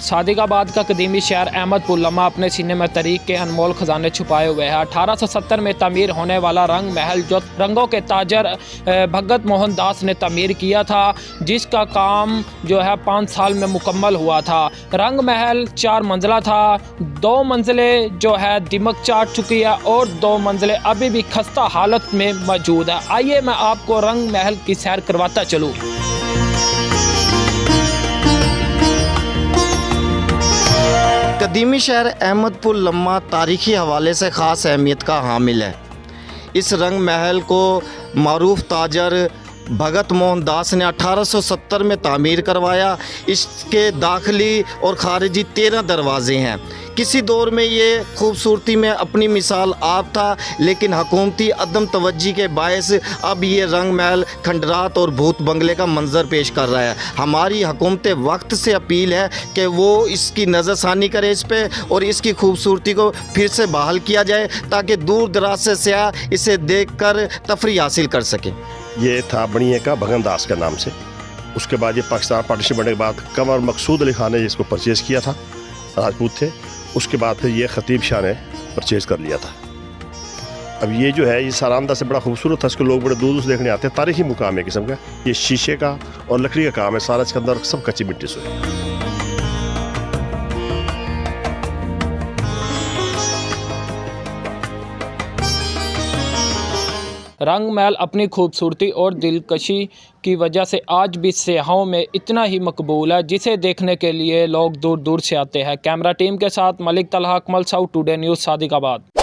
सादिकाबाद का कदीमी शहर अहमदपुर लम्हा अपने सीने में तारीख के अनमोल खजाने छुपाए हुए है। 1870 में तमीर होने वाला रंग महल जो रंगों के ताजर भगत मोहन दास ने तमीर किया था, जिसका काम जो है 5 साल में मुकम्मल हुआ था। रंग महल 4 मंजिला था। 2 मंजिलें जो है दिमक चाट चुकी है और 2 मंजिलें अभी भी खस्ता हालत में मौजूद है। आइए मैं आपको रंग महल की सैर करवाता चलूँ। कदीमी शहर अहमदपुर लम्हा तारीख़ी हवाले से ख़ास अहमियत का हामिल है। इस रंग महल को मारूफ ताजर भगत मोहन दास ने 1870 में तामीर करवाया। इसके दाखिली और ख़ारिजी 13 दरवाज़े हैं। किसी दौर में ये खूबसूरती में अपनी मिसाल आप था, लेकिन हुकूमती अदम तवज्जी के बायस अब ये रंग महल खंडरात और भूत बंगले का मंजर पेश कर रहा है। हमारी हुकूमत वक्त से अपील है कि वो इसकी नज़रसानी करे इस पे और इसकी खूबसूरती को फिर से बहाल किया जाए, ताकि दूर दराज से सयाह इसे देख कर तफरी हासिल कर सकें। ये था बनिए का भगत दास के नाम से। उसके बाद ये पाकिस्तान पार्टीशन बनने के बाद कमर मकसूद अली खान ने इसको परचेज़ किया था, राजपूत थे। उसके बाद फिर ये ख़तीब शाह ने परचेज़ कर लिया था। अब ये जो है ये सारामदा से बड़ा खूबसूरत था, इसको लोग बड़े दूर से देखने आते हैं। तारीख़ी मुकाम है किस्म का। ये शीशे का और लकड़ी का काम है सारा, इसके अंदर सब कच्ची मिट्टी से है। रंग महल अपनी खूबसूरती और दिलकशी की वजह से आज भी सयाहों में इतना ही मकबूल है, जिसे देखने के लिए लोग दूर दूर से आते हैं। कैमरा टीम के साथ मलिक तलहा, कमल साउथ टुडे न्यूज़, सादिकाबाद।